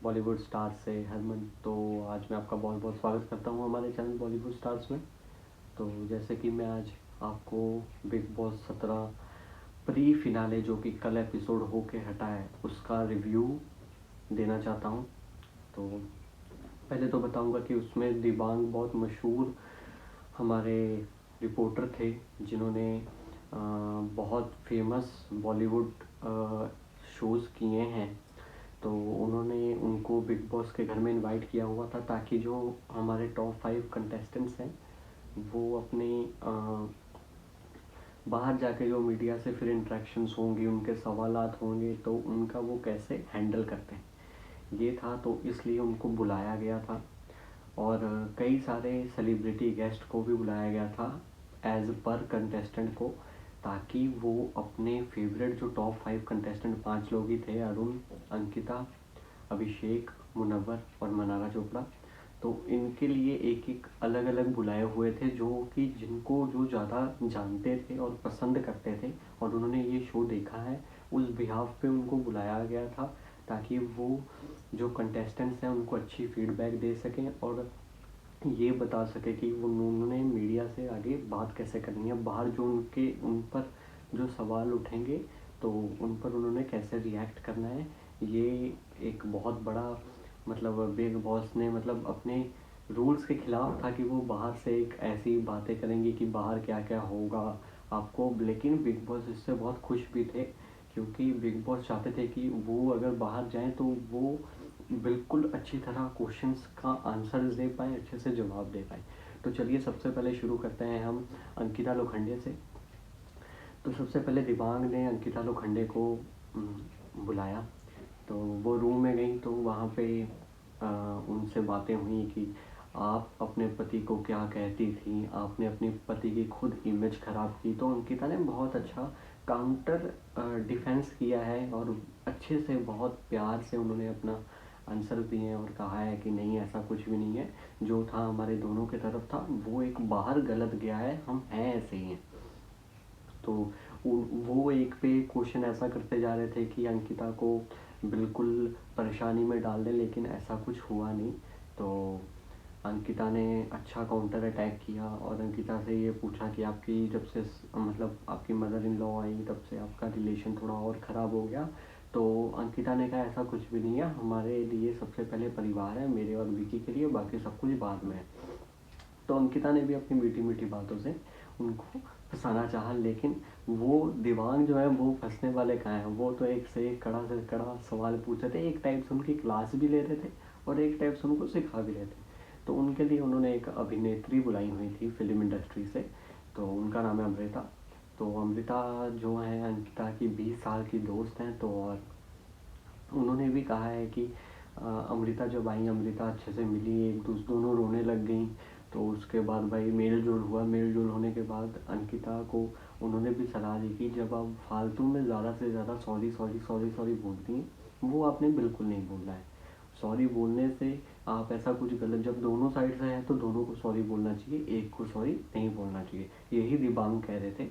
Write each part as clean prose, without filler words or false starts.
Bollywood star से हरमन। तो आज मैं आपका बहुत बहुत स्वागत करता हूँ हमारे चैनल बॉलीवुड स्टार्स में। तो जैसे कि मैं आज आपको बिग बॉस 17 प्री फिनाले जो कि कल एपिसोड होके हटा है उसका रिव्यू देना चाहता हूँ। तो पहले तो बताऊँगा कि उसमें दिबांग बहुत मशहूर हमारे रिपोर्टर थे जिन्होंने बहुत फेमस बॉलीवुड शोज़ किए हैं। तो उन्होंने उनको बिग बॉस के घर में इनवाइट किया हुआ था ताकि जो हमारे टॉप 5 कंटेस्टेंट्स हैं वो अपने बाहर जाके जो मीडिया से फिर इंट्रैक्शंस होंगी, उनके सवालात होंगे, तो उनका वो कैसे हैंडल करते हैं ये था। तो इसलिए उनको बुलाया गया था और कई सारे सेलिब्रिटी गेस्ट को भी बुलाया गया था एज पर कंटेस्टेंट को, ताकि वो अपने फेवरेट जो टॉप 5 कंटेस्टेंट 5 लोग ही थे, अरुण, अंकिता, अभिषेक, मुनव्वर और मनारा चोपड़ा, तो इनके लिए एक एक अलग अलग बुलाए हुए थे जो कि जिनको जो ज़्यादा जानते थे और पसंद करते थे और उन्होंने ये शो देखा है, उस बिहाफ पे उनको बुलाया गया था ताकि वो जो कंटेस्टेंट्स हैं उनको अच्छी फीडबैक दे सकें और ये बता सके कि उन्होंने मीडिया से आगे बात कैसे करनी है, बाहर जो उन पर जो सवाल उठेंगे तो उन पर उन्होंने कैसे रिएक्ट करना है। ये एक बहुत बड़ा मतलब बिग बॉस ने मतलब अपने रूल्स के खिलाफ था कि वो बाहर से एक ऐसी बातें करेंगे कि बाहर क्या क्या होगा आपको, लेकिन बिग बॉस इससे बहुत खुश भी थे क्योंकि बिग बॉस चाहते थे कि वो अगर बाहर जाएं तो वो बिल्कुल अच्छी तरह क्वेश्चंस का आंसर दे पाएँ, अच्छे से जवाब दे पाएँ। तो चलिए सबसे पहले शुरू करते हैं हम अंकिता लोखंडे से। तो सबसे पहले दिबांग ने अंकिता लोखंडे को बुलाया, तो वो रूम में गई तो वहाँ पे उनसे बातें हुई कि आप अपने पति को क्या कहती थी, आपने अपने पति की खुद इमेज ख़राब की। तो अंकिता ने बहुत अच्छा काउंटर डिफेंस किया है और अच्छे से बहुत प्यार से उन्होंने अपना आंसर दिए हैं और कहा है कि नहीं ऐसा कुछ भी नहीं है, जो था हमारे दोनों की तरफ था, वो एक बाहर गलत गया है, हम हैं ऐसे ही हैं। तो वो एक पे क्वेश्चन ऐसा करते जा रहे थे कि अंकिता को बिल्कुल परेशानी में डाल दें, लेकिन ऐसा कुछ हुआ नहीं। तो अंकिता ने अच्छा काउंटर अटैक किया और अंकिता से ये पूछा कि आपकी जब से मतलब आपकी मदर इन लॉ आई तब से आपका रिलेशन थोड़ा और ख़राब हो गया। तो अंकिता ने कहा ऐसा कुछ भी नहीं है, हमारे लिए सबसे पहले परिवार है, मेरे और विकी के लिए, बाकी सब कुछ बाद में है। तो अंकिता ने भी अपनी मीठी मीठी बातों से उनको फंसाना चाहा, लेकिन वो दिमाग जो है वो फंसने वाले कहाँ हैं। वो तो एक से कड़ा सवाल पूछ रहे थे, एक टाइप से उनकी क्लास भी ले रहे थे और एक टाइप से उनको सिखा भी रहे थे। तो उनके लिए उन्होंने एक अभिनेत्री बुलाई हुई थी फिल्म इंडस्ट्री से, तो उनका नाम है अमृता। तो अमृता जो है अंकिता की 20 साल की दोस्त हैं। तो और उन्होंने भी कहा है कि अमृता जब आई, अमृता अच्छे से मिली, एक दूसरे दोनों रोने लग गई। तो उसके बाद भाई मेल जोल हुआ, मेल जोल होने के बाद अंकिता को उन्होंने भी सलाह दी कि जब आप फालतू में ज़्यादा से ज़्यादा सॉरी सॉरी सॉरी सॉरी बोलती हैं, वो आपने बिल्कुल नहीं बोलना है। सॉरी बोलने से आप ऐसा कुछ गलत, जब दोनों साइड से है तो दोनों को सॉरी बोलना चाहिए, एक को सॉरी नहीं बोलना चाहिए, यही दिबांग कह रहे थे।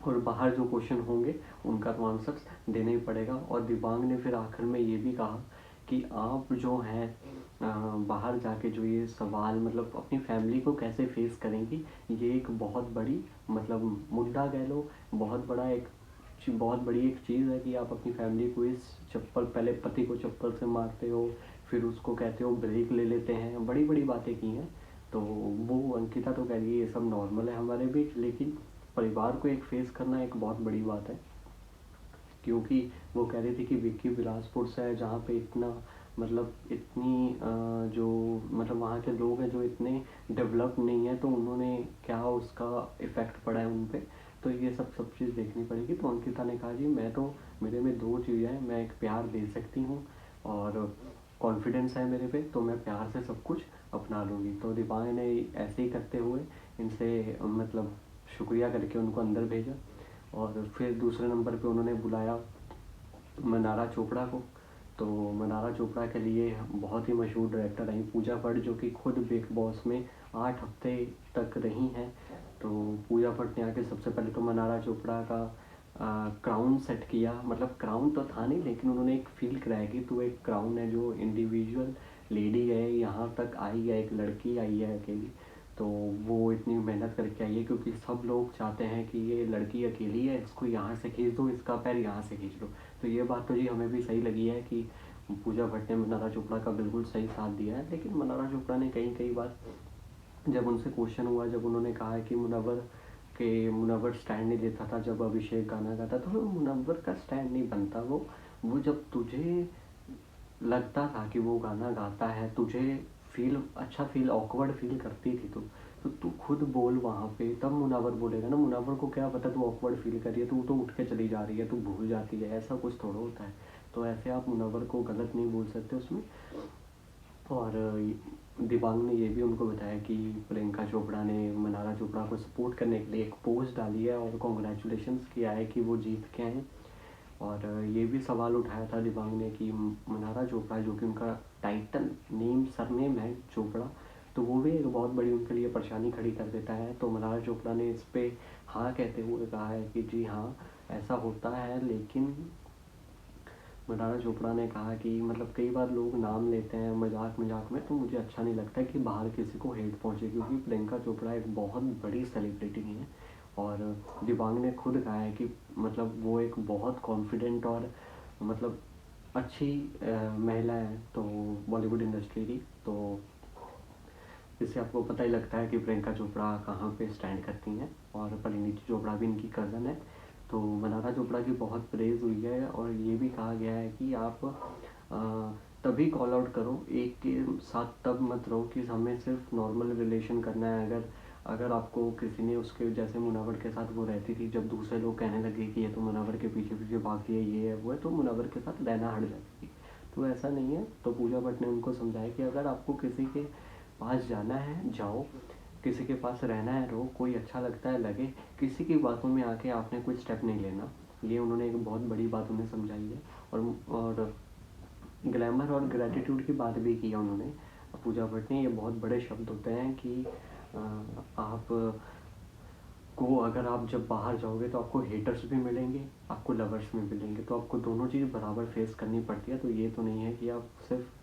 और बाहर जो क्वेश्चन होंगे उनका तो आंसर देना ही पड़ेगा। और दिबांग ने फिर आखिर में ये भी कहा कि आप जो हैं बाहर जाके जो ये सवाल मतलब अपनी फैमिली को कैसे फेस करेंगी, ये एक बहुत बड़ी मतलब मुद्दा कह लो, बहुत बड़ी एक चीज़ है कि आप अपनी फैमिली को इस चप्पल, पहले पति को चप्पल से मारते हो, फिर उसको कहते हो ब्रेक ले लेते हैं, बड़ी बड़ी बातें की हैं। तो वो अंकिता तो कह रही है ये सब नॉर्मल है हमारे बीच, लेकिन परिवार को एक फेस करना एक बहुत बड़ी बात है। क्योंकि वो कह रही थी कि विक्की बिलासपुर से है जहाँ पे इतना मतलब इतनी जो मतलब वहाँ के लोग हैं जो इतने डेवलप नहीं है, तो उन्होंने क्या उसका इफ़ेक्ट पड़ा है उन पर। तो ये सब चीज़ देखनी पड़ेगी। तो अंकिता ने कहा जी मैं तो, मेरे में दो चीज़ें हैं, मैं एक प्यार दे सकती हूँ और कॉन्फिडेंस है मेरे पे, तो मैं प्यार से सब कुछ अपना लूँगी। तो दिबांग ने ऐसे ही करते हुए इनसे मतलब शुक्रिया करके उनको अंदर भेजा। और फिर दूसरे नंबर पे उन्होंने बुलाया मनारा चोपड़ा को। तो मनारा चोपड़ा के लिए बहुत ही मशहूर डायरेक्टर आई पूजा भट्ट, जो कि खुद बिग बॉस में 8 हफ्ते तक रही हैं। तो पूजा भट्ट ने आके सबसे पहले तो मनारा चोपड़ा का क्राउन सेट किया, मतलब क्राउन तो था नहीं लेकिन उन्होंने एक फील कराया कि तू एक क्राउन है, जो इंडिविजुअल लेडी है, यहाँ तक आई है, एक लड़की आई है अकेली, तो वो इतनी मेहनत करके आई है, क्योंकि सब लोग चाहते हैं कि ये लड़की अकेली है, इसको यहाँ से खींच दो, इसका पैर यहाँ से खींच लो। तो ये बात तो जी हमें भी सही लगी है कि पूजा भट्ट ने मनारा चोपड़ा का बिल्कुल सही साथ दिया है। लेकिन मनारा चोपड़ा ने कई बार, जब उनसे क्वेश्चन हुआ, जब उन्होंने कहा कि मुनव्वर स्टैंड नहीं लेता था जब अभिषेक गाना गाता, तो मुनव्वर का स्टैंड नहीं बनता वो जब तुझे लगता था कि वो गाना गाता है, तुझे अच्छा फील, ऑकवर्ड फील करती थी तो तू खुद बोल वहाँ पे, तब मुनव्वर बोलेगा ना। मुनव्वर को क्या पता तू ऑकवर्ड फील कर रही है, तू तो उठ के चली जा रही है, तू भूल जाती है, ऐसा कुछ थोड़ा होता है। तो ऐसे आप मुनव्वर को गलत नहीं बोल सकते उसमें। और दिबांग ने ये भी उनको बताया कि प्रियंका चोपड़ा ने मनारा चोपड़ा को सपोर्ट करने के लिए एक पोस्ट डाली है और कॉन्ग्रेचुलेशंस किया है कि वो जीत के हैं। और ये भी सवाल उठाया था दिबांग ने कि मनारा चोपड़ा, जो कि उनका टाइटल सरनेम है चोपड़ा, तो वो भी एक बहुत बड़ी उनके लिए परेशानी खड़ी कर देता है। तो मनारा चोपड़ा ने इस पर हाँ कहते हुए कहा है कि जी हाँ, ऐसा होता है। लेकिन मनारा चोपड़ा ने कहा कि मतलब कई बार लोग नाम लेते हैं मजाक में, तो मुझे अच्छा नहीं लगता कि बाहर किसी को हेट पहुंचे, क्योंकि प्रियंका चोपड़ा एक बहुत बड़ी सेलिब्रिटी है। और दिबांग ने खुद कहा है कि मतलब वो एक बहुत कॉन्फिडेंट और मतलब अच्छी महिला है तो बॉलीवुड इंडस्ट्री की। तो इससे आपको पता ही लगता है कि प्रियंका चोपड़ा कहाँ पे स्टैंड करती हैं। और परिणीति चोपड़ा भी इनकी कज़न है। तो मनारा चोपड़ा की बहुत प्रेज़ हुई है और ये भी कहा गया है कि आप तभी कॉल आउट करो, एक के साथ तब मत रहो कि हमें सिर्फ नॉर्मल रिलेशन करना है। अगर आपको किसी ने उसके जैसे मुनव्वर के साथ वो रहती थी, जब दूसरे लोग कहने लगे कि ये तो मुनव्वर के पीछे पीछे भागती है, ये है वो है, तो मुनव्वर के साथ रहना हट जाती थी। तो ऐसा नहीं है। तो पूजा भट्ट ने उनको समझाया कि अगर आपको किसी के पास जाना है जाओ, किसी के पास रहना है रहो, कोई अच्छा लगता है लगे, किसी की बातों में आके आपने कोई स्टेप नहीं लेना। ये उन्होंने एक बहुत बड़ी बात उन्हें समझाई है। और ग्लैमर और ग्रेटिट्यूड की बात भी की है उन्होंने, पूजा भट्ट ने। ये बहुत बड़े शब्द होते हैं कि आप को अगर आप जब बाहर जाओगे तो आपको हेटर्स भी मिलेंगे, आपको लवर्स भी मिलेंगे, तो आपको दोनों चीज़ बराबर फेस करनी पड़ती है। तो ये तो नहीं है कि आप सिर्फ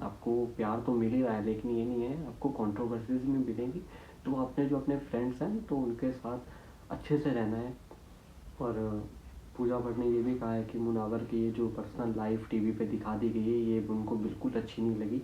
आपको प्यार तो मिल ही रहा है, लेकिन ये नहीं है, आपको कंट्रोवर्सीज भी मिलेंगी। तो आपने जो अपने फ्रेंड्स हैं तो उनके साथ अच्छे से रहना है। और पूजा भट्ट ने ये भी कहा है कि मुनव्वर की ये जो पर्सनल लाइफ टीवी पे दिखा दी गई है, ये उनको बिल्कुल अच्छी नहीं लगी।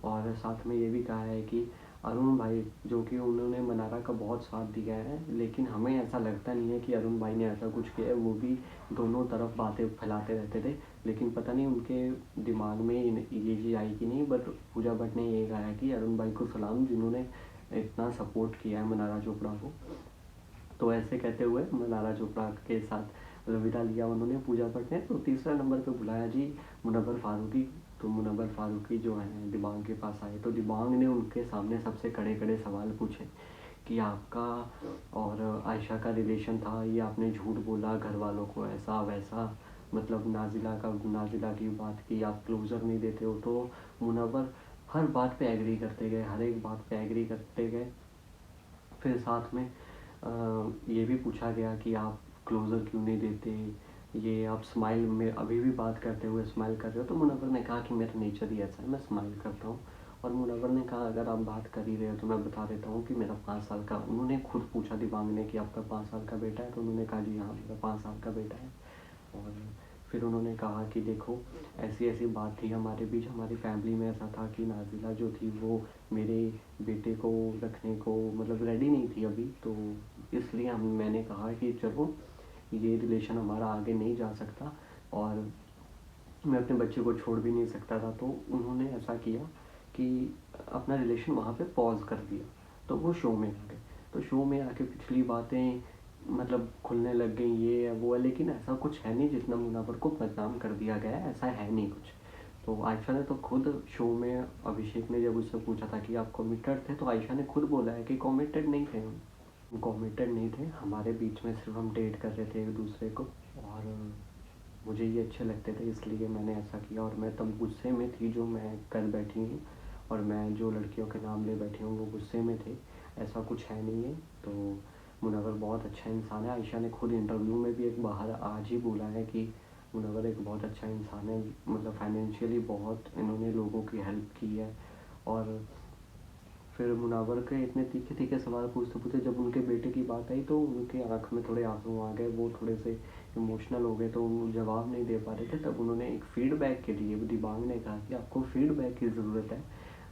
और साथ में ये भी कहा है कि अरुण भाई, जो कि उन्होंने मनारा का बहुत साथ दिया है, लेकिन हमें ऐसा लगता नहीं है कि अरुण भाई ने ऐसा कुछ किया है। वो भी दोनों तरफ बातें फैलाते रहते थे, लेकिन पता नहीं उनके दिमाग में ये चीज़ आई कि नहीं। बट पूजा भट्ट ने ये कहा है कि अरुण भाई को सलाम, जिन्होंने इतना सपोर्ट किया है मनारा चोपड़ा को। तो ऐसे कहते हुए मनारा चोपड़ा के साथ अलविदा लिया उन्होंने पूजा भट्ट ने। तो तीसरा नंबर पे बुलाया जी मुनव्वर फारूकी। तो मुनव्वर फारूकी जो है दिबांग के पास आए, तो दिबांग ने उनके सामने सबसे कड़े कड़े सवाल पूछे कि आपका और आयशा का रिलेशन था, ये आपने झूठ बोला घर वालों को, ऐसा वैसा, मतलब नाजिला की बात की, आप क्लोजर नहीं देते हो। तो मुनव्वर हर बात पे एग्री करते गए, हर एक बात पे एग्री करते गए। फिर साथ में ये भी पूछा गया कि आप क्लोज़र क्यों नहीं देते, ये आप स्माइल में अभी भी बात करते हुए स्माइल कर रहे हो। तो मुनव्वर ने कहा कि मेरा नेचर ही ऐसा है, मैं स्माइल करता हूँ। और मुनव्वर ने कहा अगर आप बात कर ही रहे हो तो मैं बता देता हूँ कि मेरा 5 साल का, उन्होंने खुद पूछा दिबांग ने कि आपका 5 साल का बेटा है, तो उन्होंने कहा जी हाँ, मेरा 5 साल का बेटा है। और फिर उन्होंने कहा कि देखो ऐसी ऐसी बात थी हमारे बीच, हमारी फैमिली में ऐसा था कि नाजिला जो थी वो मेरे बेटे को रखने को मतलब रेडी नहीं थी अभी, तो इसलिए मैंने कहा कि चलो ये रिलेशन हमारा आगे नहीं जा सकता और मैं अपने बच्चे को छोड़ भी नहीं सकता था। तो उन्होंने ऐसा किया कि अपना रिलेशन वहाँ पे पॉज कर दिया। तो वो शो में आ गए। तो शो में आके पिछली बातें मतलब खुलने लग गई, ये है वो है, लेकिन ऐसा कुछ है नहीं जितना मुनव्वर को बदनाम कर दिया गया है, ऐसा है नहीं कुछ। तो आयशा ने तो खुद शो में, अभिषेक ने जब उससे पूछा था कि आप कमिटेड थे, तो आयशा ने खुद बोला है कि कमिटेड नहीं थे हम, कमिटेड नहीं थे, हमारे बीच में सिर्फ हम डेट कर रहे थे एक दूसरे को, और मुझे ये अच्छे लगते थे इसलिए मैंने ऐसा किया। और मैं तब गुस्से में थी जो मैं कर बैठी हूँ, और मैं जो लड़कियों के नाम ले बैठी हूँ वो गुस्से में थे, ऐसा कुछ है नहीं है। तो मुनव्वर बहुत अच्छा इंसान है। आयशा ने खुद इंटरव्यू में भी एक बाहर आज ही बोला है कि मुनव्वर एक बहुत अच्छा इंसान है, मतलब फाइनेंशियली बहुत इन्होंने लोगों की हेल्प की है। और फिर मुनव्वर के इतने तीखे तीखे सवाल पूछते पूछते जब उनके बेटे की बात आई तो उनके आँख में थोड़े आंसू आ गए, वो थोड़े से इमोशनल हो गए, तो वो जवाब नहीं दे पा रहे थे। तब उन्होंने एक फीडबैक के लिए, दिबांग ने कहा कि आपको फीडबैक की ज़रूरत है,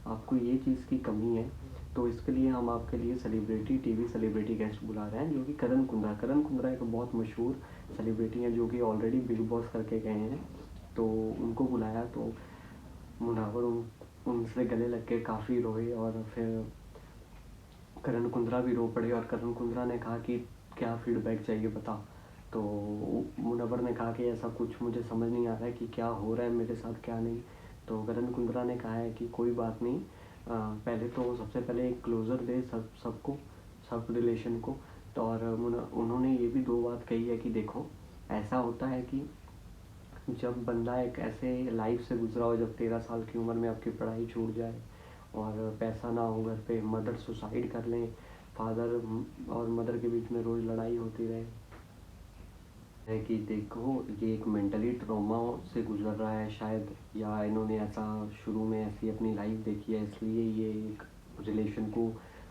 आपको ये चीज़ की कमी है, तो इसके लिए हम आपके लिए टीवी सेलिब्रिटी गेस्ट बुला रहे हैं, जो कि करण कुंद्रा एक बहुत मशहूर सेलिब्रिटी हैं जो कि ऑलरेडी बिग बॉस करके गए हैं। तो उनको बुलाया तो मुनव्वर उनसे गले लग के काफ़ी रोए, और फिर करण कुंद्रा भी रो पड़े, और करण कुंद्रा ने कहा कि क्या फीडबैक चाहिए बता। तो मुनव्वर ने कहा कि ऐसा कुछ मुझे समझ नहीं आ रहा है कि क्या हो रहा है मेरे साथ क्या नहीं। तो करण कुंद्रा ने कहा है कि कोई बात नहीं, पहले तो सबसे पहले एक क्लोज़र दे सबको, सब रिलेशन को। तो और उन्होंने ये भी दो बात कही है कि देखो, ऐसा होता है कि जब बंदा एक ऐसे लाइफ से गुजरा हो, जब 13 साल की उम्र में आपकी पढ़ाई छूट जाए और पैसा ना हो घर पे, मदर सुसाइड कर लें, फादर और मदर के बीच में रोज़ लड़ाई होती रहे, है कि देखो ये एक मेंटली ट्रॉमा से गुजर रहा है शायद, या इन्होंने ऐसा शुरू में ऐसी अपनी लाइफ देखी है, इसलिए ये एक रिलेशन को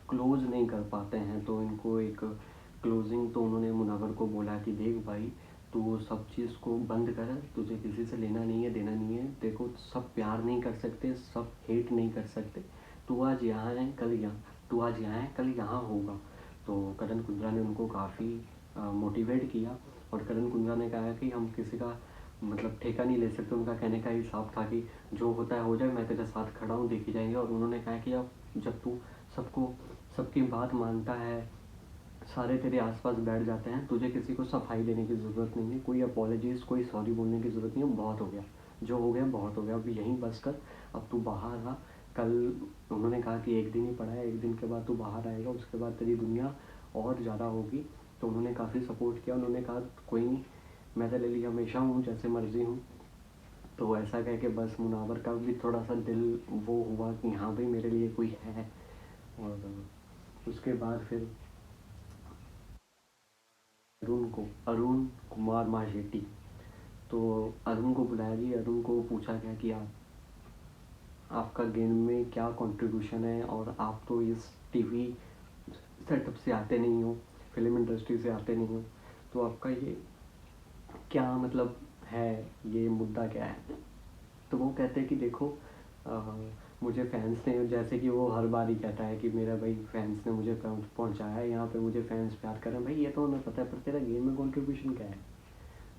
क्लोज़ नहीं कर पाते हैं। तो इनको एक क्लोजिंग, तो उन्होंने मुनव्वर को बोला कि देख भाई, तू सब चीज़ को बंद कर, तुझे किसी से लेना नहीं है देना नहीं है, देखो सब प्यार नहीं कर सकते, सब हेट नहीं कर सकते, तू आज यहाँ है कल यहाँ, तू आज यहाँ है कल यहाँ होगा। तो करण कुंद्रा ने उनको काफ़ी मोटिवेट किया, और करण कुंद्रा ने कहा कि हम किसी का मतलब ठेका नहीं ले सकते। उनका कहने का हिसाब था कि जो होता है हो जाए, मैं तेरे साथ खड़ा हूँ, देखी जाएंगे। और उन्होंने कहा कि अब जब तू सबकी बात मानता है, सारे तेरे आसपास बैठ जाते हैं, तुझे किसी को सफाई देने की ज़रूरत नहीं है, कोई अपॉलजीज़ कोई सॉरी बोलने की ज़रूरत नहीं है, बहुत हो गया, जो हो गया बहुत हो गया, अब यहीं बस कर, अब तू बाहर आ। कल उन्होंने कहा कि एक दिन ही पड़ा है, एक दिन के बाद तू बाहर आएगा, उसके बाद तेरी दुनिया और ज़्यादा होगी। तो उन्होंने काफ़ी सपोर्ट किया, उन्होंने कहा कोई नहीं, मैं तेरे लिए हमेशा हूँ, जैसे मर्जी हूँ। तो ऐसा कह के बस मुनव्वर का भी थोड़ा सा दिल वो हुआ कि हाँ भाई मेरे लिए कोई है। और उसके बाद फिर अरुण कुमार माशेट्टी, तो अरुण को बुलाया जी। अरुण को पूछा गया कि आपका गेम में क्या कंट्रीब्यूशन है, और आप तो इस टीवी सेटअप से आते नहीं हो, फिल्म इंडस्ट्री से आते नहीं हो, तो आपका ये क्या मतलब है, ये मुद्दा क्या है। तो वो कहते हैं कि देखो, आ, मुझे फैंस ने, जैसे कि वो हर बार ही कहता है कि मेरा भाई फैंस ने मुझे पहुंचाया है यहाँ पे, मुझे फैंस प्यार कर रहे हैं, भाई ये तो हमें पता है, पर तेरा गेम में कंट्रीब्यूशन क्या है।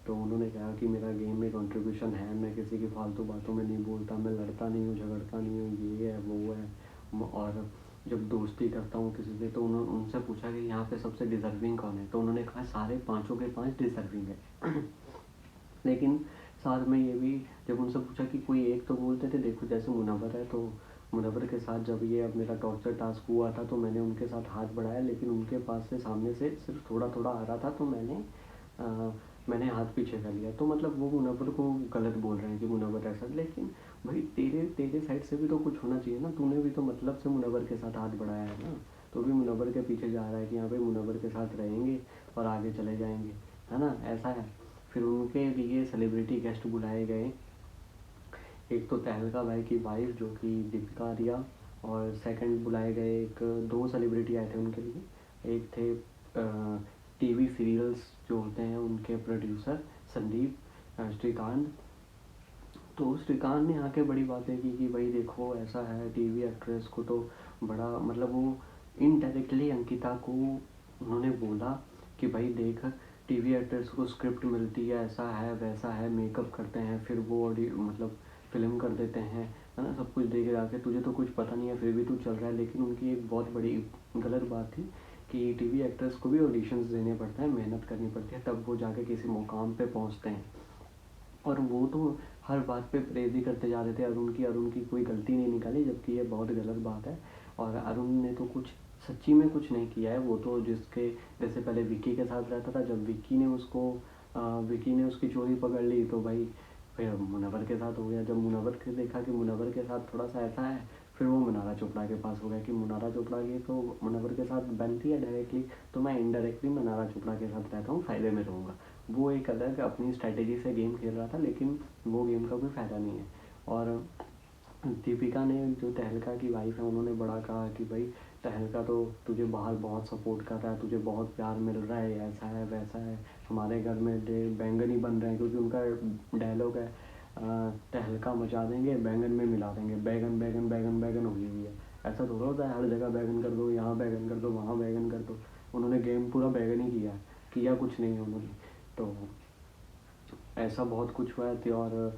तो उन्होंने कहा कि मेरा गेम में कंट्रीब्यूशन है, मैं किसी की फालतू बातों में नहीं बोलता, मैं लड़ता नहीं हूँ, झगड़ता नहीं हूँ, ये है वो है। और जब दोस्ती करता हूँ किसी से, तो उन्होंने उनसे पूछा कि यहाँ पे सबसे डिज़र्विंग कौन है, तो उन्होंने कहा सारे पाँचों के पाँच डिज़र्विंग है। लेकिन साथ में ये भी, जब उनसे पूछा कि कोई एक, तो बोलते थे देखो जैसे मुनव्वर है, तो मुनव्वर के साथ जब ये अब मेरा टॉर्चर टास्क हुआ था, तो मैंने उनके साथ हाथ बढ़ाया, लेकिन उनके पास से सामने से सिर्फ थोड़ा थोड़ा आ रहा था, तो मैंने हाथ पीछे कर लिया। तो मतलब वो मुनव्वर को गलत बोल रहे हैं कि मुनव्वर ऐसा, लेकिन भाई तेरे तेरे साइड से भी तो कुछ होना चाहिए ना, तूने भी तो मतलब से मुनव्वर के साथ हाथ बढ़ाया है ना, तो भी मुनव्वर के पीछे जा रहा है कि हाँ भाई मुनव्वर के साथ रहेंगे और आगे चले जाएंगे, है ना, ऐसा है। फिर उनके लिए सेलिब्रिटी गेस्ट बुलाए गए, एक तो तहलका भाई की वाइफ जो कि दीपिका आर्या, और सेकंड बुलाए गए एक दो सेलिब्रिटी आए थे उनके लिए, एक थे टीवी सीरियल्स जो होते हैं उनके प्रोड्यूसर संदीप श्रीकांत। तो श्रीकांत ने आके बड़ी बातें की कि भाई देखो ऐसा है, टीवी एक्ट्रेस को तो बड़ा मतलब, वो इनडायरेक्टली अंकिता को उन्होंने बोला कि भाई देख, टीवी एक्ट्रेस को स्क्रिप्ट मिलती है, ऐसा है वैसा है, मेकअप करते हैं, फिर वो मतलब फिल्म कर देते हैं, है ना, सब कुछ देख के आके, तुझे तो कुछ पता नहीं है फिर भी तू चल रहा है। लेकिन उनकी एक बहुत बड़ी गलत बात थी कि टीवी एक्ट्रेस को भी ऑडिशंस देने पड़ते हैं, मेहनत करनी पड़ती है, तब वो जाके किसी मुकाम पे पहुंचते हैं। और वो तो हर बात पे प्रेज़ ही करते जा रहे थे अरुण की कोई गलती नहीं निकाली, जबकि ये बहुत गलत बात है। और अरुण ने तो कुछ सच्ची में कुछ नहीं किया है, वो तो जिसके जैसे पहले विक्की के साथ रहता था, जब विक्की ने उसकी चोरी पकड़ ली, तो भाई फिर मुनव्वर के साथ हो गया। जब मुनव्वर के देखा कि मुनव्वर के साथ थोड़ा सा ऐसा है, फिर वो मुनारा चोपड़ा के पास हो गया कि मुनारा चोपड़ा की तो मुनव्वर के साथ बनती है डायरेक्टली, तो मैं इनडायरेक्टली मुनारा चोपड़ा के साथ रहता हूँ, फ़ायदे में रहूँगा। वो एक अलग अपनी स्ट्रैटेजी से गेम खेल रहा था, लेकिन वो गेम का कोई फ़ायदा नहीं है। और दीपिका ने, जो तहलका की वाइफ है, उन्होंने बड़ा कहा कि भाई तहलका तो तुझे बाहर बहुत सपोर्ट कर रहा है, तुझे बहुत प्यार मिल रहा है, ऐसा है वैसा है, हमारे घर में बैंगन ही बन रहे हैं, क्योंकि उनका डायलॉग है तहलका मचा देंगे, बैंगन में मिला देंगे, बैगन बैगन बैगन बैगन हुई हुई है। ऐसा थोड़ा होता है हर जगह बैगन कर दो, यहाँ बैगन कर दो, वहाँ बैगन कर दो। उन्होंने गेम पूरा बैगन ही किया कुछ नहीं उन्होंने। तो ऐसा बहुत कुछ हुआ है। और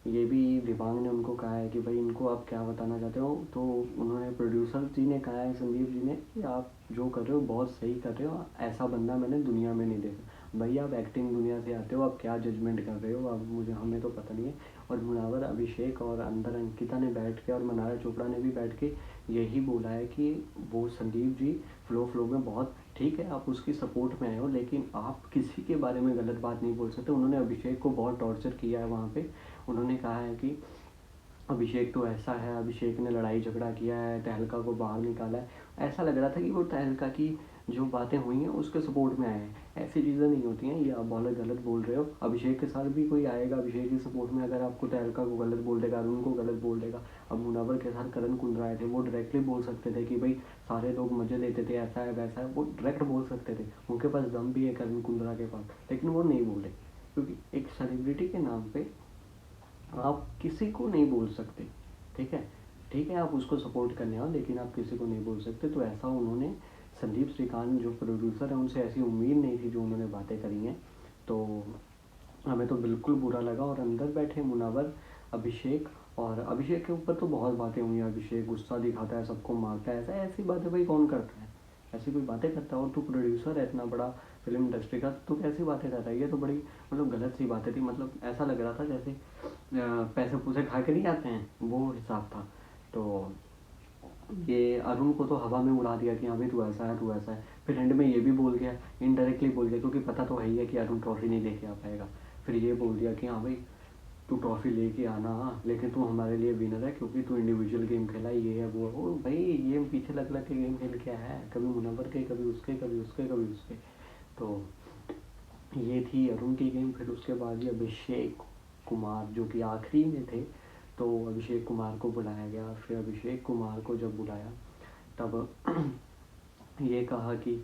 ये भी दिबांग ने उनको कहा है कि भाई इनको आप क्या बताना चाहते हो। तो उन्होंने, प्रोड्यूसर जी ने कहा है संदीप जी ने, कि आप जो कर रहे हो बहुत सही कर रहे हो, ऐसा बंदा मैंने दुनिया में नहीं देखा। भाई आप एक्टिंग दुनिया से आते हो, आप क्या जजमेंट कर रहे हो, अब मुझे हमें तो पता नहीं है। और मुनावर, अभिषेक और अंदर अंकिता ने बैठ के, और मुनारा चोपड़ा ने भी बैठ के यही बोला है कि वो संदीप जी फ्लो में बहुत ठीक है, आप उसकी सपोर्ट में आए हो, लेकिन आप किसी के बारे में गलत बात नहीं बोल सकते। उन्होंने अभिषेक को बहुत टॉर्चर किया है वहाँ पे। उन्होंने कहा है कि अभिषेक तो ऐसा है, अभिषेक ने लड़ाई झगड़ा किया है, तहलका को बाहर निकाला है। ऐसा लग रहा था कि वो तहलका की जो बातें हुई हैं उसके सपोर्ट में आए हैं। ऐसी चीज़ें नहीं होती हैं, ये आप बहुत गलत बोल रहे हो। अभिषेक के साथ भी कोई आएगा अभिषेक के सपोर्ट में, अगर आपको तहलका को गलत बोल देगा, अरुण को गलत बोल देगा। अब मुनव्वर के साथ करण कुंद्रा आए थे, वो डायरेक्टली बोल सकते थे कि भाई सारे लोग मजे लेते थे, ऐसा है वैसा है, वो डायरेक्ट बोल सकते थे, उनके पास दम भी है करण कुंद्रा के पास, लेकिन वो नहीं बोले। क्योंकि एक सेलिब्रिटी के नाम पे आप किसी को नहीं बोल सकते, ठीक है। ठीक है, आप उसको सपोर्ट करने आओ, लेकिन आप किसी को नहीं बोल सकते। तो ऐसा उन्होंने, संदीप श्रीकांत जो प्रोड्यूसर है, उनसे ऐसी उम्मीद नहीं थी जो उन्होंने बातें करी हैं। तो हमें तो बिल्कुल बुरा लगा। और अंदर बैठे मुनव्वर, अभिषेक, और अभिषेक के ऊपर तो बहुत बातें हुई हैं। अभिषेक गुस्सा दिखाता है, सबको मारता है, ऐसा ऐसी बातें भाई कौन करता है, ऐसी कोई बातें करता है। और तू प्रोड्यूसर है इतना बड़ा फिल्म इंडस्ट्री का, तो कैसी बातें कर रहा है, ये तो बड़ी मतलब गलत सी बातें थी। मतलब ऐसा लग रहा था जैसे पैसे पूसे खा के नहीं आते हैं, वो हिसाब था। तो ये अरुण को तो हवा में उड़ा दिया कि हाँ भाई तू ऐसा है, तू ऐसा है। फिर एंड में ये भी बोल गया, इनडायरेक्टली बोल गया, क्योंकि पता तो है ही है कि अरुण ट्रॉफी नहीं लेके आ पाएगा। फिर ये बोल दिया कि हाँ भाई तू ट्रॉफी लेके आना, लेकिन तू हमारे लिए विनर है, क्योंकि तू इंडिविजुअल गेम खेला, ये है वो है। वो भाई ये पीछे लग लग के गेम खेल के आया है, कभी मुनव्वर के, कभी उसके, कभी उसके, कभी उसके। तो ये थी अरुण की गेम। फिर उसके बाद ये अभिषेक कुमार जो कि आखिरी में थे, तो अभिषेक कुमार को बुलाया गया। फिर अभिषेक कुमार को जब बुलाया तब ये कहा कि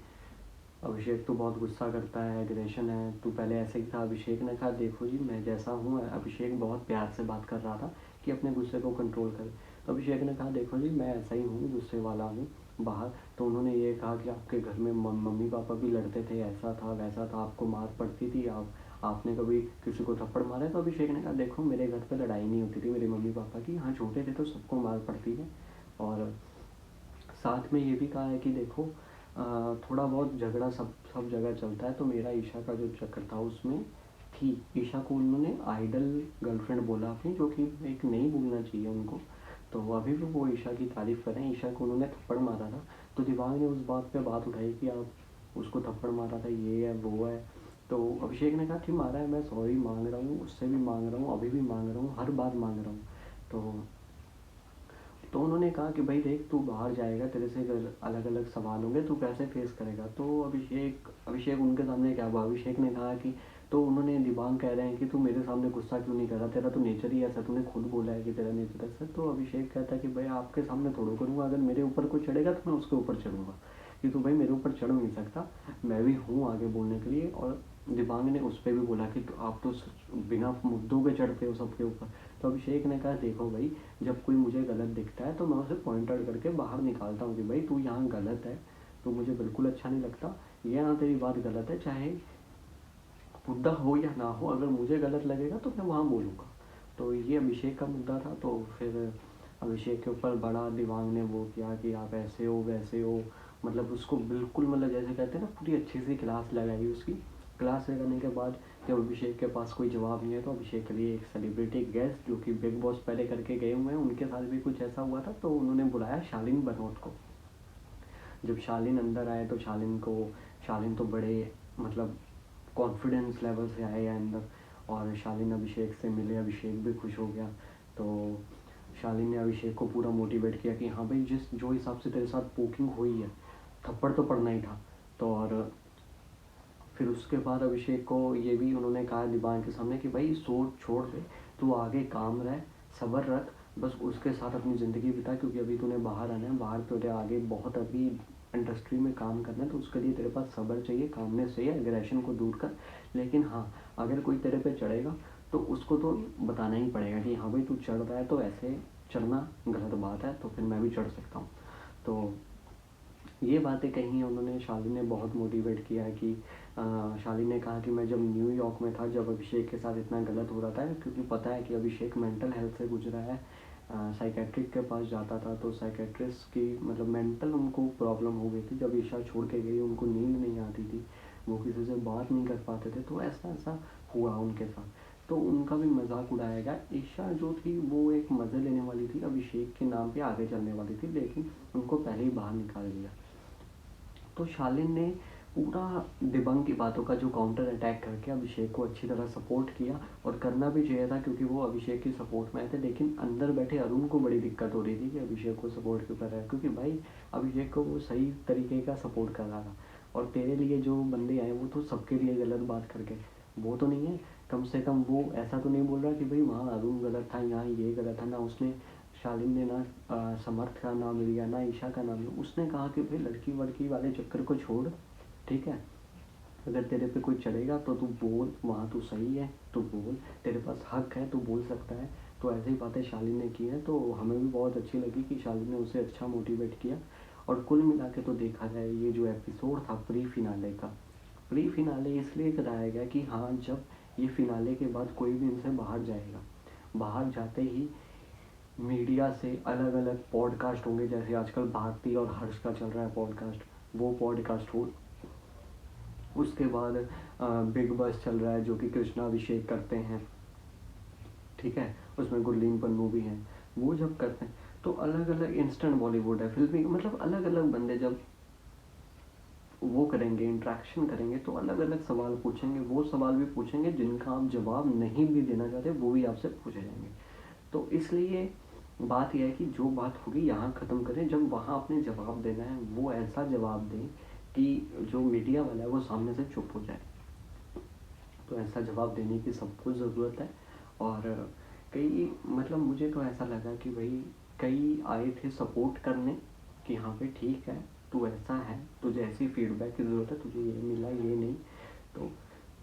अभिषेक तो बहुत गुस्सा करता है, एग्रेशन है, तू पहले ऐसे ही था। अभिषेक ने कहा देखो जी मैं जैसा हूँ, अभिषेक बहुत प्यार से बात कर रहा था कि अपने गुस्से को कंट्रोल करे। तो अभिषेक ने कहा देखो जी मैं ऐसा ही हूँ, गुस्से वाला हूँ बाहर। तो उन्होंने ये कहा कि आपके घर में मम्मी पापा भी लड़ते थे, ऐसा था वैसा था, आपको मार पड़ती थी, आपने कभी किसी को थप्पड़ मारा है। तो अभिषेक ने कहा देखो मेरे घर पर लड़ाई नहीं होती थी मेरे मम्मी पापा की, हाँ छोटे थे तो सबको मार पड़ती है। और साथ में ये भी कहा है कि देखो थोड़ा बहुत झगड़ा सब जगह चलता है। तो मेरा ईशा का जो चक्कर था उसमें थी, ईशा को उन्होंने आइडल गर्लफ्रेंड बोला अपनी, जो कि एक नहीं बोलना चाहिए उनको। तो अभी भी वो ईशा की तारीफ़ कर रहे हैं। ईशा को उन्होंने थप्पड़ मारा था, तो दिमाग ने उस बात पे बात उठाई कि आप उसको थप्पड़ मारा था, ये है वो है। तो अभिषेक ने कहा कि मारा है, मैं सॉरी मांग रहा हूँ, उससे भी मांग रहा हूँ, अभी भी मांग रहा हूँ, हर बार मांग रहा हूँ। तो उन्होंने कहा कि भाई देख तू बाहर जाएगा, तेरे से अलग अलग सवाल होंगे, तू कैसे फेस करेगा। तो अभिषेक उनके सामने क्या हुआ, अभिषेक ने कहा कि, तो उन्होंने, दिबांग कह रहे हैं कि तू मेरे सामने गुस्सा क्यों नहीं कर रहा, तेरा तो नेचर ही ऐसा, तूने खुद बोला है कि तेरा नेचर ऐसा। तो अभिषेक कहता है कि भाई आपके सामने थोड़ा करूँगा, अगर मेरे ऊपर कोई चढ़ेगा तो मैं उसके ऊपर चढ़ूँगा, कि तू भाई मेरे ऊपर चढ़ नहीं सकता, मैं भी हूँ आगे बोलने के लिए। और दिबांग ने उस पर भी बोला कि आप तो बिना मुद्दों के चढ़ते हो सबके ऊपर। तो अभिषेक ने कहा देखो भाई, जब कोई मुझे गलत दिखता है तो मैं उसे पॉइंट आउट करके बाहर निकालता हूँ कि भाई तू यहाँ गलत है, तो मुझे बिल्कुल अच्छा नहीं लगता, ये ना तेरी बात गलत है, चाहे मुद्दा हो या ना हो, अगर मुझे गलत लगेगा तो मैं वहाँ बोलूँगा। तो ये अभिषेक का मुद्दा था। तो फिर अभिषेक के ऊपर बड़ा दिमाग ने वो किया कि आप ऐसे हो वैसे हो, मतलब उसको बिल्कुल, मतलब जैसे कहते हैं ना, पूरी अच्छी सी क्लास लगाई उसकी। क्लास लगाने के बाद जब अभिषेक के पास कोई जवाब नहीं है, तो अभिषेक के लिए एक सेलिब्रिटी गेस्ट जो कि बिग बॉस पहले करके गए हुए हैं, उनके साथ भी कुछ ऐसा हुआ था। तो उन्होंने बुलाया शालीन बनोट को। जब शालीन अंदर आए तो शालीन तो बड़े मतलब कॉन्फिडेंस लेवल से आए अंदर, और शालीन अभिषेक से मिले, अभिषेक भी खुश हो गया। तो शालिन ने अभिषेक को पूरा मोटिवेट किया कि हाँ भाई, जो हिसाब से तेरे साथ पोकिंग हुई है, थप्पड़ तो पड़ना ही था। तो और फिर उसके बाद अभिषेक को ये भी उन्होंने कहा दिबांग के सामने कि भाई सोच छोड़ दे, तू आगे काम रह, सब्र रख, बस उसके साथ अपनी ज़िंदगी बिता, क्योंकि अभी तूने बाहर आना है, बाहर तेरे आगे बहुत अभी इंडस्ट्री में काम करना है, तो उसके लिए तेरे पास सब्र चाहिए, कामनेस चाहिए, एग्रेशन को दूर कर। लेकिन हाँ, अगर कोई तेरे पे चढ़ेगा तो उसको तो बताना ही पड़ेगा कि हाँ भाई तू चढ़ रहा है तो ऐसे चढ़ना गलत बात है, तो फिर मैं भी चढ़ सकता हूँ। तो ये बातें कही उन्होंने, शालिन ने बहुत मोटिवेट किया है कि शालिन ने कहा कि मैं जब न्यूयॉर्क में था, जब अभिषेक के साथ इतना गलत हो रहा था, क्योंकि पता है कि अभिषेक मेंटल हेल्थ से गुजरा है, साइकेट्रिक के पास जाता था, तो साइकेट्रिस्ट की मतलब मेंटल उनको प्रॉब्लम हो गई थी। जब ईशा छोड़ के गई, उनको नींद नहीं आती थी, वो किसी से बात नहीं कर पाते थे, तो ऐसा ऐसा हुआ उनके साथ। तो उनका भी मजाक उड़ाया गया। ईशा जो थी वो एक मज़े लेने वाली थी, अभिषेक के नाम पे आगे चलने वाली थी, लेकिन उनको पहले ही बाहर निकाल दिया। तो शालिन ने पूरा दिबंग की बातों का जो काउंटर अटैक करके अभिषेक को अच्छी तरह सपोर्ट किया, और करना भी चाहिए था क्योंकि वो अभिषेक की सपोर्ट में आए थे। लेकिन अंदर बैठे अरुण को बड़ी दिक्कत हो रही थी कि अभिषेक को सपोर्ट क्यों कर रहा है, क्योंकि भाई अभिषेक को वो सही तरीके का सपोर्ट कर रहा था, और तेरे लिए जो बंदे आए वो तो सबके लिए गलत बात करके, वो तो नहीं है, कम से कम वो ऐसा तो नहीं बोल रहा कि भाई वहाँ अरुण गलत था, यहाँ ये गलत था। ना उसने, शालिन ने ना समर्थ का नाम लिया, ना ईशा का नाम लिया। उसने कहा कि भाई लड़की वड़की वाले चक्कर को छोड़, ठीक है, अगर तेरे पे कोई चढ़ेगा तो तू बोल, वहाँ तू सही है तो बोल, तेरे पास हक है तो बोल सकता है। तो ऐसी बातें शालिन ने की हैं, तो हमें भी बहुत अच्छी लगी कि शालिन ने उसे अच्छा मोटिवेट किया। और कुल मिला के तो देखा जाए, ये जो एपिसोड था प्री फिनाले का, प्री फिनाले इसलिए कराया गया कि हाँ, जब ये फिनाले के बाद कोई भी इनसे बाहर जाएगा, बाहर जाते ही मीडिया से अलग अलग पॉडकास्ट होंगे, जैसे आजकल भारती और हर्ष का चल रहा है पॉडकास्ट, वो पॉडकास्ट हो। उसके बाद बिग बॉस चल रहा है जो कि कृष्णा अभिषेक करते हैं, ठीक है, उसमें गुरलीन पन्नू भी हैं। वो जब करते हैं तो अलग अलग इंस्टेंट बॉलीवुड है, फिल्मी, मतलब अलग अलग बंदे जब वो करेंगे, इंट्रैक्शन करेंगे, तो अलग अलग सवाल पूछेंगे, वो सवाल भी पूछेंगे जिनका आप जवाब नहीं भी देना चाहते, वो भी आपसे पूछे जाएंगे। तो इसलिए बात यह है कि जो बात होगी यहाँ ख़त्म करें, जब वहाँ अपने जवाब देना है वो ऐसा जवाब दें कि जो मीडिया वाला है वो सामने से चुप हो जाए। तो ऐसा जवाब देने की सबको ज़रूरत है। और कई, मतलब मुझे तो ऐसा लगा कि भाई कई आए थे सपोर्ट करने कि हाँ भाई ठीक है, तू ऐसा है, तुझे ऐसी फीडबैक की ज़रूरत है, तुझे ये मिला ये नहीं। तो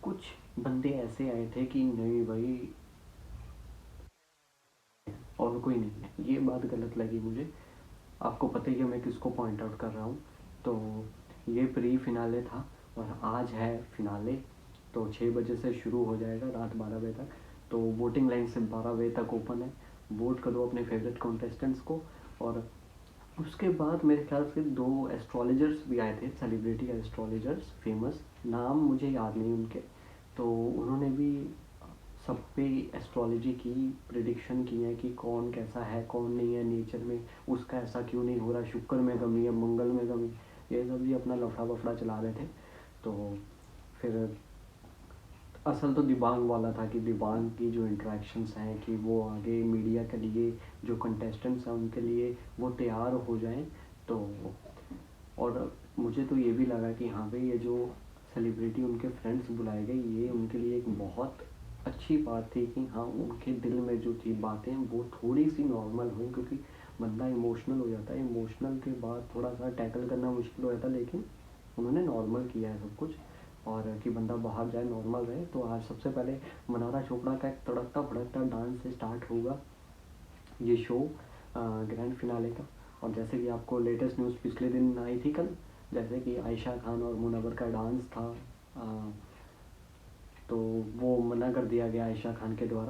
कुछ बंदे ऐसे आए थे कि नहीं भाई और कोई नहीं है, ये बात गलत लगी मुझे। आपको पता ही है मैं किसको पॉइंट आउट कर रहा हूँ। तो ये प्री फिनाले था और आज है फिनाले। तो 6 बजे से शुरू हो जाएगा, रात 12 बजे तक। तो वोटिंग लाइन से 12 बजे तक ओपन है। वोट करो अपने फेवरेट कॉन्टेस्टेंट्स को। और उसके बाद मेरे ख्याल से 2 एस्ट्रोलॉजर्स भी आए थे, सेलिब्रिटी एस्ट्रोलॉजर्स, फेमस, नाम मुझे याद नहीं उनके। तो उन्होंने भी सब पे एस्ट्रोलॉजी की प्रिडिक्शन की है कि कौन कैसा है, कौन नहीं है नेचर में, उसका ऐसा क्यों नहीं हो रहा, शुक्र में कमी है, मंगल में कमी, ये सब भी अपना लफड़ा वफड़ा चला रहे थे। तो फिर असल तो दिबांग वाला था कि दिबांग की जो इंट्रैक्शंस हैं कि वो आगे मीडिया के लिए, जो कंटेस्टेंट्स हैं उनके लिए वो तैयार हो जाएं। तो और मुझे तो ये भी लगा कि हाँ भाई, ये जो सेलिब्रिटी उनके फ्रेंड्स बुलाए गए, ये उनके लिए एक बहुत अच्छी बात थी कि हाँ, उनके दिल में जो थी बातें वो थोड़ी सी नॉर्मल हुई, क्योंकि बंदा इमोशनल हो जाता है, इमोशनल के बाद थोड़ा सा टैकल करना मुश्किल हो जाता है, लेकिन उन्होंने नॉर्मल किया है सब कुछ। और कि बंदा बाहर जाए, नॉर्मल रहे। तो आज सबसे पहले मनारा चोपड़ा का एक तड़कता भड़कता डांस से स्टार्ट होगा ये शो, ग्रैंड फिनाले का। और जैसे कि आपको लेटेस्ट न्यूज़ पिछले दिन आई थी कल, जैसे कि आयशा खान और मुनव्वर का डांस था, तो वो मना कर दिया गया आयशा खान के द्वारा।